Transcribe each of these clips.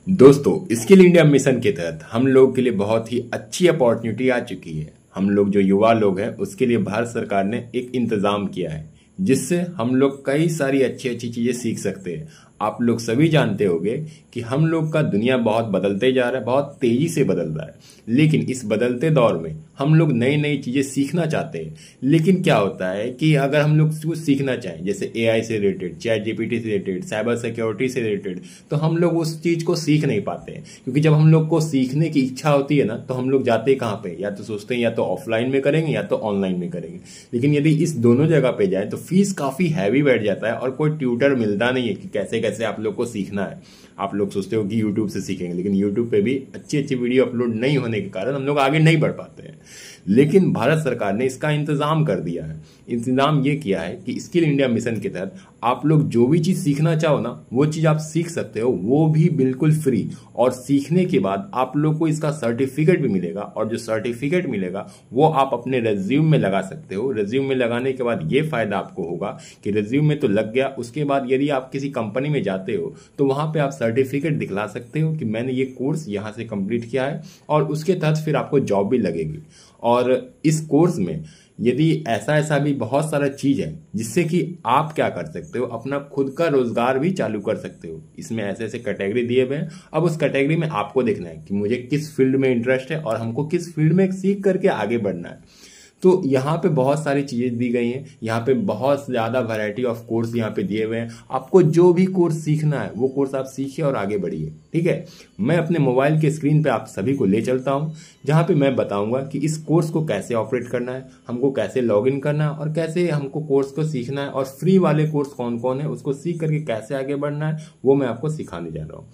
दोस्तों, skill India mission के तहत हम लोग के लिए बहुत ही अच्छी अपॉर्चुनिटी आ चुकी है। हम लोग जो युवा लोग हैं उसके लिए भारत सरकार ने एक इंतजाम किया है जिससे हम लोग कई सारी अच्छी अच्छी चीजें सीख सकते हैं। आप लोग सभी जानते होंगे कि हम लोग का दुनिया बहुत बदलते जा रहा है, बहुत तेजी से बदल रहा है। लेकिन इस बदलते दौर में हम लोग नई नई चीजें सीखना चाहते हैं। लेकिन क्या होता है कि अगर हम लोग कुछ सीखना चाहें, जैसे एआई से रिलेटेड, चैट जीपीटी से रिलेटेड, साइबर सिक्योरिटी से रिलेटेड, तो हम लोग उस चीज को सीख नहीं पाते हैं। क्योंकि जब हम लोग को सीखने की इच्छा होती है ना, तो हम लोग जाते हैं कहाँ पे, या तो सोचते हैं या तो ऑफलाइन में करेंगे या तो ऑनलाइन में करेंगे। लेकिन यदि इस दोनों जगह पे जाए तो फीस काफी हैवी बैठ जाता है और कोई ट्यूटर मिलता नहीं है कि कैसे कैसे आप लोग को सीखना है। आप लोग सोचते हो कि यूट्यूब से सीखेंगे, लेकिन यूट्यूब पे भी अच्छी अच्छी वीडियो अपलोड नहीं होने के कारण हम लोग आगे नहीं बढ़ पाते हैं। लेकिन भारत सरकार ने इसका इंतजाम कर दिया है। इंतजाम ये किया है कि स्किल इंडिया मिशन के तहत आप लोग जो भी चीज सीखना चाहो ना, वो चीज आप सीख सकते हो, वो भी बिल्कुल फ्री। और सीखने के बाद आप लोग को इसका सर्टिफिकेट भी मिलेगा, और जो सर्टिफिकेट मिलेगा वो आप अपने रेज्यूम में लगा सकते हो। रेज्यूम में लगाने के बाद ये फायदा आपको होगा कि रेज्यूम में तो लग गया, उसके बाद यदि आप किसी कंपनी में जाते हो तो वहां पे आप सर्टिफिकेट दिखला सकते हो कि मैंने ये कोर्स यहाँ से कंप्लीट किया है, और उसके तहत फिर आपको जॉब भी लगेगी। और इस कोर्स में यदि ऐसा ऐसा भी बहुत सारा चीज है जिससे कि आप क्या कर सकते हो, अपना खुद का रोजगार भी चालू कर सकते हो। इसमें ऐसे ऐसे कैटेगरी दिए हुए हैं। अब उस कैटेगरी में आपको देखना है कि मुझे किस फील्ड में इंटरेस्ट है और हमको किस फील्ड में सीख करके आगे बढ़ना है। तो यहाँ पे बहुत सारी चीजें दी गई हैं। यहाँ पे बहुत ज्यादा वैरायटी ऑफ कोर्स यहाँ पे दिए हुए हैं। आपको जो भी कोर्स सीखना है वो कोर्स आप सीखिए और आगे बढ़िए। ठीक है, मैं अपने मोबाइल के स्क्रीन पे आप सभी को ले चलता हूँ, जहाँ पे मैं बताऊंगा कि इस कोर्स को कैसे ऑपरेट करना है, हमको कैसे लॉग इन करना है और कैसे हमको कोर्स को सीखना है, और फ्री वाले कोर्स कौन कौन है उसको सीख करके कैसे आगे बढ़ना है वो मैं आपको सिखाने जा रहा हूँ।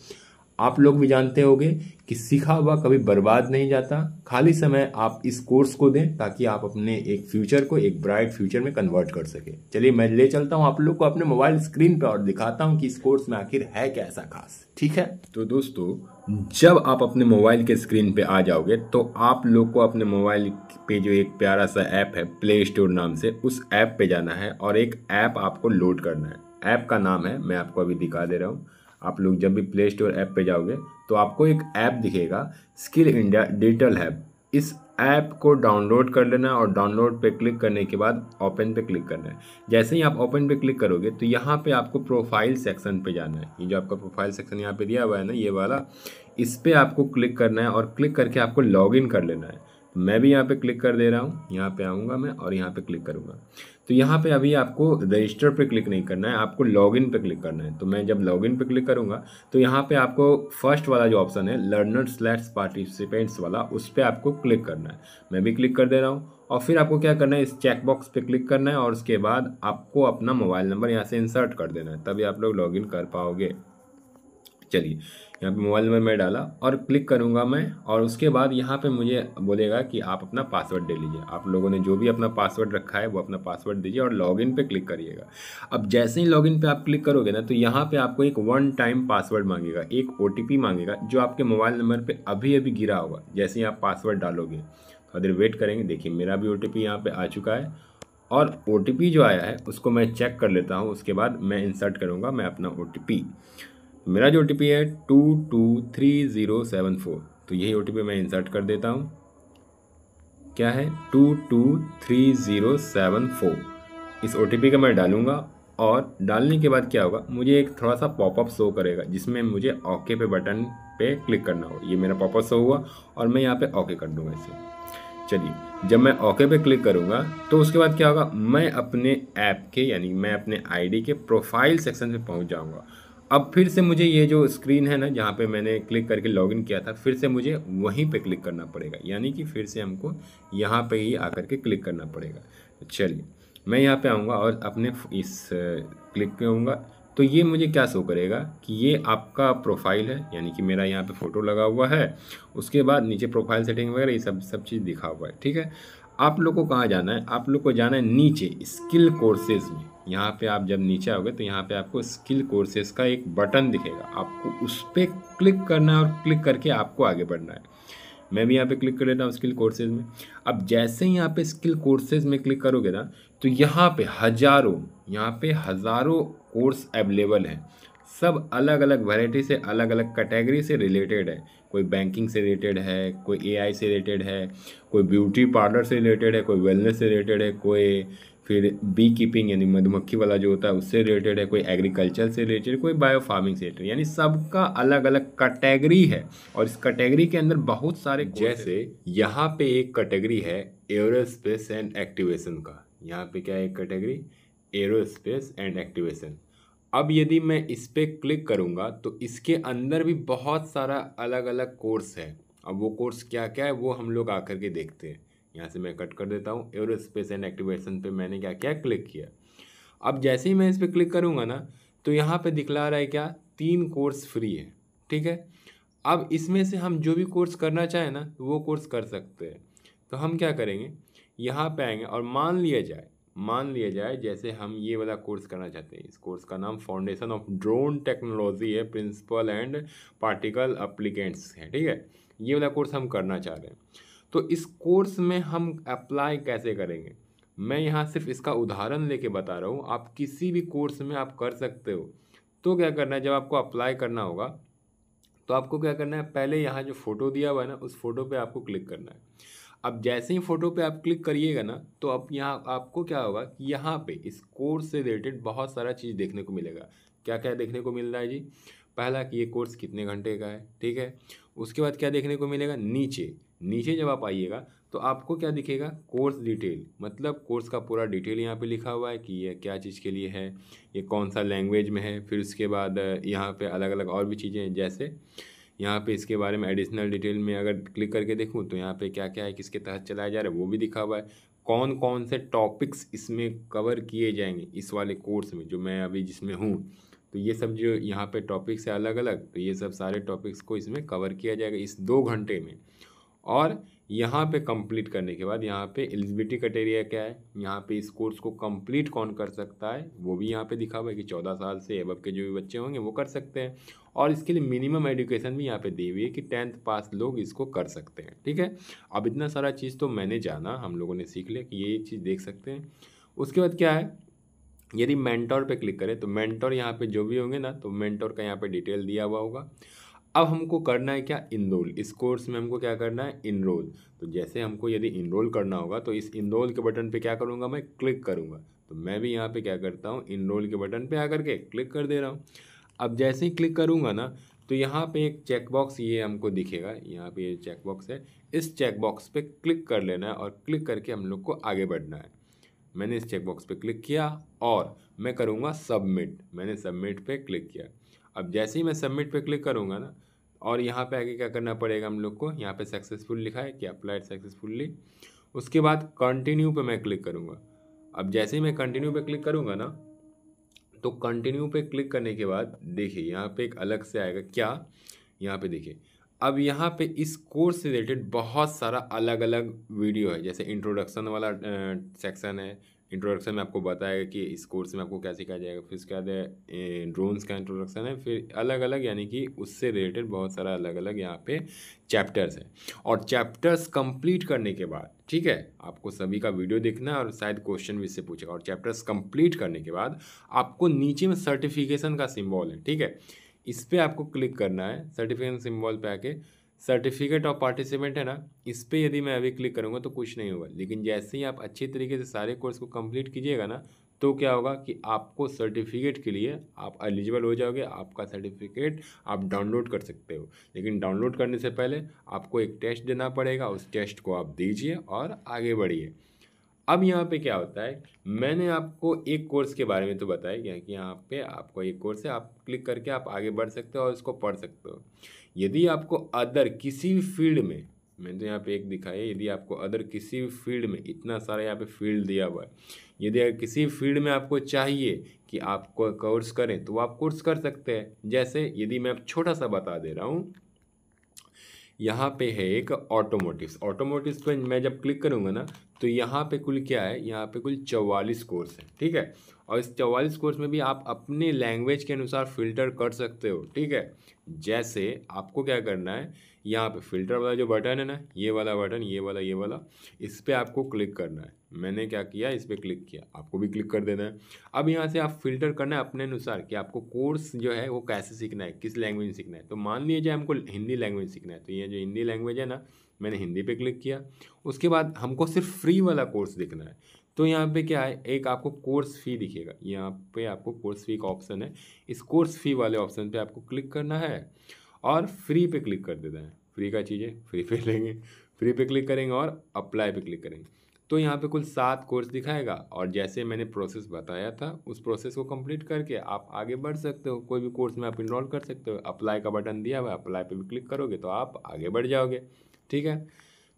आप लोग भी जानते होंगे कि सीखा हुआ कभी बर्बाद नहीं जाता। खाली समय आप इस कोर्स को दें ताकि आप अपने एक फ्यूचर को एक ब्राइट फ्यूचर में कन्वर्ट कर सके। चलिए मैं ले चलता हूं आप लोग को अपने मोबाइल स्क्रीन पर और दिखाता हूं कि इस कोर्स में आखिर है क्या ऐसा खास। ठीक है, तो दोस्तों, जब आप अपने मोबाइल के स्क्रीन पे आ जाओगे तो आप लोग को अपने मोबाइल पे जो एक प्यारा सा ऐप है प्ले स्टोर नाम से, उस ऐप पे जाना है और एक ऐप आपको लोड करना है। ऐप का नाम है, मैं आपको अभी दिखा दे रहा हूँ। आप लोग जब भी प्ले स्टोर ऐप पे जाओगे तो आपको एक ऐप दिखेगा, स्किल इंडिया डिजिटल हब। इस ऐप को डाउनलोड कर लेना और डाउनलोड पे क्लिक करने के बाद ओपन पे क्लिक करना है। जैसे ही आप ओपन पे क्लिक करोगे तो यहाँ पे आपको प्रोफाइल सेक्शन पे जाना है। ये जो आपका प्रोफाइल सेक्शन यहाँ पे दिया हुआ है ना, ये वाला, इस पे आपको क्लिक करना है और क्लिक करके आपको लॉग इन कर लेना है। तो मैं भी यहाँ पे क्लिक कर दे रहा हूँ। यहाँ पे आऊँगा मैं और यहाँ पे क्लिक करूँगा। तो यहाँ पे अभी आपको रजिस्टर पे क्लिक नहीं करना है, आपको लॉगिन पे क्लिक करना है। तो मैं जब लॉगिन पे क्लिक करूँगा तो यहाँ पे आपको फर्स्ट वाला जो ऑप्शन है लर्नर्स/पार्टिसिपेंट्स वाला, उस पर आपको क्लिक करना है। मैं भी क्लिक कर दे रहा हूँ। और फिर आपको क्या करना है, इस चेक बॉक्स पे क्लिक करना है और उसके बाद आपको अपना मोबाइल नंबर यहाँ से इंसर्ट कर देना है, तभी आप लोग लॉगिन कर पाओगे। चलिए, यहाँ पे मोबाइल नंबर मैं डाला और क्लिक करूँगा मैं, और उसके बाद यहाँ पे मुझे बोलेगा कि आप अपना पासवर्ड दे लीजिए। आप लोगों ने जो भी अपना पासवर्ड रखा है वो अपना पासवर्ड दीजिए और लॉगिन पे क्लिक करिएगा। अब जैसे ही लॉगिन पे आप क्लिक करोगे ना, तो यहाँ पे आपको एक वन टाइम पासवर्ड मांगेगा, एक OTP मांगेगा जो आपके मोबाइल नंबर पर अभी अभी गिरा होगा। जैसे ही आप पासवर्ड डालोगे थोड़ी देर वेट करेंगे। देखिए मेरा भी OTP यहाँ पर आ चुका है, और OTP जो आया है उसको मैं चेक कर लेता हूँ। उसके बाद मैं इंसर्ट करूँगा मैं अपना OTP। मेरा जो OTP है 223074, तो यही OTP मैं इंसर्ट कर देता हूँ। क्या है, 223074। इस OTP का मैं डालूँगा, और डालने के बाद क्या होगा, मुझे एक थोड़ा सा पॉपअप शो करेगा जिसमें मुझे ओके पे बटन पे क्लिक करना होगा। ये मेरा पॉपअप शो हुआ और मैं यहाँ पे ओके कर दूँगा इसे। चलिए, जब मैं ओके पे क्लिक करूँगा तो उसके बाद क्या होगा, मैं अपने ऐप के यानी मैं अपने ID के प्रोफाइल सेक्शन पे पहुँच जाऊँगा। अब फिर से मुझे ये जो स्क्रीन है ना, जहाँ पे मैंने क्लिक करके लॉगिन किया था, फिर से मुझे वहीं पे क्लिक करना पड़ेगा। यानी कि फिर से हमको यहाँ पे ही आकर के क्लिक करना पड़ेगा। तो चलिए, मैं यहाँ पे आऊँगा और अपने इस क्लिक करूँगा तो ये मुझे क्या शो करेगा कि ये आपका प्रोफाइल है, यानी कि मेरा यहाँ पे फ़ोटो लगा हुआ है। उसके बाद नीचे प्रोफाइल सेटिंग वगैरह ये सब चीज़ दिखा हुआ है। ठीक है, आप लोग को कहाँ जाना है, आप लोग को जाना है नीचे स्किल कोर्सेज में। यहाँ पे आप जब नीचे आओगे तो यहाँ पे आपको स्किल कोर्सेज का एक बटन दिखेगा, आपको उस पर क्लिक करना है और क्लिक करके आपको आगे बढ़ना है। मैं भी यहाँ पे क्लिक कर लेता हूँ स्किल कोर्सेज में। अब जैसे ही यहाँ पे स्किल कोर्सेज में क्लिक करोगे ना, तो यहाँ पे हज़ारों कोर्स अवेलेबल हैं। सब अलग अलग वैरायटी से, अलग अलग कैटेगरी से रिलेटेड है। कोई बैंकिंग से रिलेटेड है, कोई एआई से रिलेटेड है, कोई ब्यूटी पार्लर से रिलेटेड है, कोई वेलनेस से रिलेटेड है, कोई फिर बी कीपिंग यानी मधुमक्खी वाला जो होता है उससे रिलेटेड है, कोई एग्रीकल्चर से रिलेटेड, कोई बायो फार्मिंग से रिलेटेड, यानी सबका अलग अलग कैटेगरी है। और इस कैटेगरी के अंदर बहुत सारे, जैसे यहाँ पे एक कैटेगरी है एरोस्पेस एंड एक्टिवेशन का। यहाँ पे क्या है एक कैटेगरी, एरोस्पेस एंड एक्टिवेशन। अब यदि मैं इस पर क्लिक करूँगा तो इसके अंदर भी बहुत सारा अलग अलग कोर्स है। अब वो कोर्स क्या क्या है वो हम लोग आकर के देखते हैं। यहाँ से मैं कट कर देता हूँ। एरोस्पेस एंड एक्टिवेशन पे मैंने क्या क्या क्लिक किया। अब जैसे ही मैं इस पर क्लिक करूँगा ना तो यहाँ पे दिखला रहा है क्या, 3 कोर्स फ्री है। ठीक है, अब इसमें से हम जो भी कोर्स करना चाहें ना वो कोर्स कर सकते हैं। तो हम क्या करेंगे, यहाँ पे आएंगे और मान लिया जाए जैसे हम ये वाला कोर्स करना चाहते हैं। इस कोर्स का नाम फाउंडेशन ऑफ ड्रोन टेक्नोलॉजी है, प्रिंसिपल एंड पार्टिकल एप्लीकेंट्स है। ठीक है, ये वाला कोर्स हम करना चाह रहे हैं। तो इस कोर्स में हम अप्लाई कैसे करेंगे, मैं यहाँ सिर्फ इसका उदाहरण लेके बता रहा हूँ। आप किसी भी कोर्स में आप कर सकते हो। तो क्या करना है, जब आपको अप्लाई करना होगा तो आपको क्या करना है, पहले यहाँ जो फ़ोटो दिया हुआ है ना उस फोटो पे आपको क्लिक करना है। अब जैसे ही फ़ोटो पे आप क्लिक करिएगा ना तो अब यहाँ आपको क्या होगा कि यहाँ पे इस कोर्स से रिलेटेड बहुत सारा चीज़ देखने को मिलेगा। क्या क्या देखने को मिल रहा है जी, पहला कि ये कोर्स कितने घंटे का है। ठीक है, उसके बाद क्या देखने को मिलेगा, नीचे जब आप आइएगा तो आपको क्या दिखेगा, कोर्स डिटेल, मतलब कोर्स का पूरा डिटेल यहाँ पे लिखा हुआ है कि ये क्या चीज़ के लिए है, ये कौन सा लैंग्वेज में है। फिर उसके बाद यहाँ पे अलग अलग और भी चीज़ें हैं, जैसे यहाँ पे इसके बारे में एडिशनल डिटेल में अगर क्लिक करके देखूँ तो यहाँ पे क्या क्या है, किसके तहत चलाया जा रहा है वो भी दिखा हुआ है। कौन कौन से टॉपिक्स इसमें कवर किए जाएंगे इस वाले कोर्स में जो मैं अभी जिसमें हूँ, तो ये सब जो यहाँ पे टॉपिक्स है अलग अलग, तो ये सब सारे टॉपिक्स को इसमें कवर किया जाएगा इस 2 घंटे में। और यहाँ पे कंप्लीट करने के बाद यहाँ पे एलिजिबिलिटी क्राइटेरिया क्या है, यहाँ पे इस कोर्स को कंप्लीट कौन कर सकता है वो भी यहाँ पे दिखा हुआ है कि 14 साल से एबव के जो भी बच्चे होंगे वो कर सकते हैं। और इसके लिए मिनिमम एजुकेशन भी यहाँ पे दी हुई है कि 10th पास लोग इसको कर सकते हैं। ठीक है, अब इतना सारा चीज़ तो मैंने जाना, हम लोगों ने सीख लिया कि ये चीज़ देख सकते हैं। उसके बाद क्या है, यदि मेंटोर पे क्लिक करें तो मेंटोर यहाँ पे जो भी होंगे ना तो मेंटोर का यहाँ पे डिटेल दिया हुआ होगा। अब हमको करना है क्या, इनरोल। इस कोर्स में हमको क्या करना है, इनरोल। तो जैसे हमको यदि इनरोल करना होगा तो इस इनरोल के बटन पे क्या करूँगा, मैं क्लिक करूँगा। तो मैं भी यहाँ पे क्या करता हूँ, इनरोल के बटन पे आकर के क्लिक कर दे रहा हूँ। अब जैसे ही क्लिक करूँगा ना तो यहाँ पे एक चेकबॉक्स ये हमको दिखेगा, यहाँ पे ये चेकबॉक्स है। इस चेकबॉक्स पे क्लिक कर लेना है और क्लिक करके हम लोग को आगे बढ़ना है। मैंने इस चेकबॉक्स पे क्लिक किया और मैं करूँगा सबमिट। मैंने सबमिट पे क्लिक किया। अब जैसे ही मैं सबमिट पे क्लिक करूँगा ना और यहाँ पे आगे क्या करना पड़ेगा हम लोग को, यहाँ पे सक्सेसफुल लिखा है कि अप्लाइड सक्सेसफुली। उसके बाद कंटिन्यू पे मैं क्लिक करूँगा। अब जैसे ही मैं कंटिन्यू पे क्लिक करूँगा ना तो कंटिन्यू पे क्लिक करने के बाद देखिए यहाँ पे एक अलग से आएगा क्या, यहाँ पे देखिए। अब यहाँ पे इस कोर्स से रिलेटेड बहुत सारा अलग अलग वीडियो है। जैसे इंट्रोडक्शन वाला सेक्शन है, इंट्रोडक्शन में आपको बताएगा कि इस कोर्स में आपको क्या सिखाया जाएगा। फिर उसके बाद ड्रोन्स का इंट्रोडक्शन है, फिर अलग अलग यानी कि उससे रिलेटेड बहुत सारा अलग अलग यहाँ पे चैप्टर्स है। और चैप्टर्स कंप्लीट करने के बाद, ठीक है, आपको सभी का वीडियो देखना है और शायद क्वेश्चन भी इससे पूछेगा। और चैप्टर्स कंप्लीट करने के बाद आपको नीचे में सर्टिफिकेशन का सिम्बॉल है, ठीक है, इस पर आपको क्लिक करना है। सर्टिफिकेशन सिम्बॉल पे आके सर्टिफिकेट ऑफ पार्टिसिपेंट है ना, इस पर यदि मैं अभी क्लिक करूँगा तो कुछ नहीं होगा। लेकिन जैसे ही आप अच्छी तरीके से सारे कोर्स को कंप्लीट कीजिएगा ना तो क्या होगा कि आपको सर्टिफिकेट के लिए आप एलिजिबल हो जाओगे। आपका सर्टिफिकेट आप डाउनलोड कर सकते हो। लेकिन डाउनलोड करने से पहले आपको एक टेस्ट देना पड़ेगा, उस टेस्ट को आप दीजिए और आगे बढ़िए। अब यहाँ पे क्या होता है, मैंने आपको एक कोर्स के बारे में तो बताया कि यहाँ पे आपको एक कोर्स है, आप क्लिक करके आप आगे बढ़ सकते हो और इसको पढ़ सकते हो। यदि आपको अदर किसी भी फील्ड में, मैंने तो यहाँ पे एक दिखाया, यदि आपको अदर किसी भी फील्ड में, इतना सारा यहाँ पे फील्ड दिया हुआ है, यदि अगर किसी फील्ड में आपको चाहिए कि आपको कोर्स करें तो आप कोर्स कर सकते हैं। जैसे यदि मैं छोटा सा बता दे रहा हूँ, यहाँ पे है एक ऑटोमोटिव्स। ऑटोमोटिव्स पे मैं जब क्लिक करूँगा ना तो यहाँ पे कुल क्या है, यहाँ पे कुल 44 कोर्स है, ठीक है। और इस 44 कोर्स में भी आप अपने लैंग्वेज के अनुसार फ़िल्टर कर सकते हो, ठीक है। जैसे आपको क्या करना है, यहाँ पे फ़िल्टर वाला जो बटन है ना, ये वाला बटन, ये वाला, इस पर आपको क्लिक करना है। मैंने क्या किया, इस पर क्लिक किया, आपको भी क्लिक कर देना है। अब यहाँ से आप फ़िल्टर करना है अपने अनुसार कि आपको कोर्स जो है वो कैसे सीखना है, किस लैंग्वेज में सीखना है। तो मान लीजिए हमको हिंदी लैंग्वेज सीखना है, तो ये जो हिंदी लैंग्वेज है ना, मैंने हिंदी पे क्लिक किया। उसके बाद हमको सिर्फ फ्री वाला कोर्स देखना है, तो यहाँ पे क्या है, एक आपको कोर्स फ़ी दिखेगा, यहाँ पे आपको कोर्स फ़ी का ऑप्शन है। इस कोर्स फ़ी वाले ऑप्शन पे आपको क्लिक करना है और फ्री पे क्लिक कर देना है। फ्री का चीज़ है, फ्री पे लेंगे, फ्री पे क्लिक करेंगे और अप्लाई पे क्लिक करेंगे। तो यहाँ पे कुल 7 कोर्स दिखाएगा और जैसे मैंने प्रोसेस बताया था उस प्रोसेस को कंप्लीट करके आप आगे बढ़ सकते हो, कोई भी कोर्स में आप इनरोल कर सकते हो। अप्लाई का बटन दिया हुआ है, अप्लाई पे भी क्लिक करोगे तो आप आगे बढ़ जाओगे, ठीक है।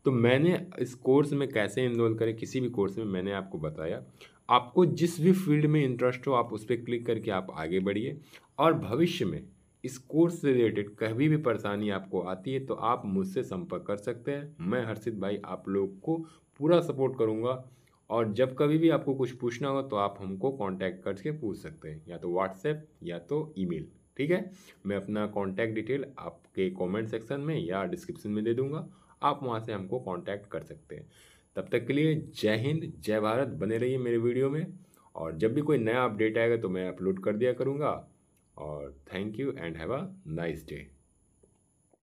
तो मैंने इस कोर्स में कैसे इनरोल करें, किसी भी कोर्स में मैंने आपको बताया। आपको जिस भी फील्ड में इंटरेस्ट हो आप उस पर क्लिक करके आप आगे बढ़िए। और भविष्य में इस कोर्स से रिलेटेड कभी भी परेशानी आपको आती है तो आप मुझसे संपर्क कर सकते हैं। मैं हर्षित भाई आप लोग को पूरा सपोर्ट करूंगा। और जब कभी भी आपको कुछ पूछना हो तो आप हमको कांटेक्ट करके पूछ सकते हैं, या तो व्हाट्सएप या तो ईमेल, ठीक है। मैं अपना कांटेक्ट डिटेल आपके कमेंट सेक्शन में या डिस्क्रिप्शन में दे दूंगा, आप वहां से हमको कांटेक्ट कर सकते हैं। तब तक के लिए जय हिंद, जय भारत, बने रहिए मेरे वीडियो में। और जब भी कोई नया अपडेट आएगा तो मैं अपलोड कर दिया करूँगा। और thank you and have a nice day.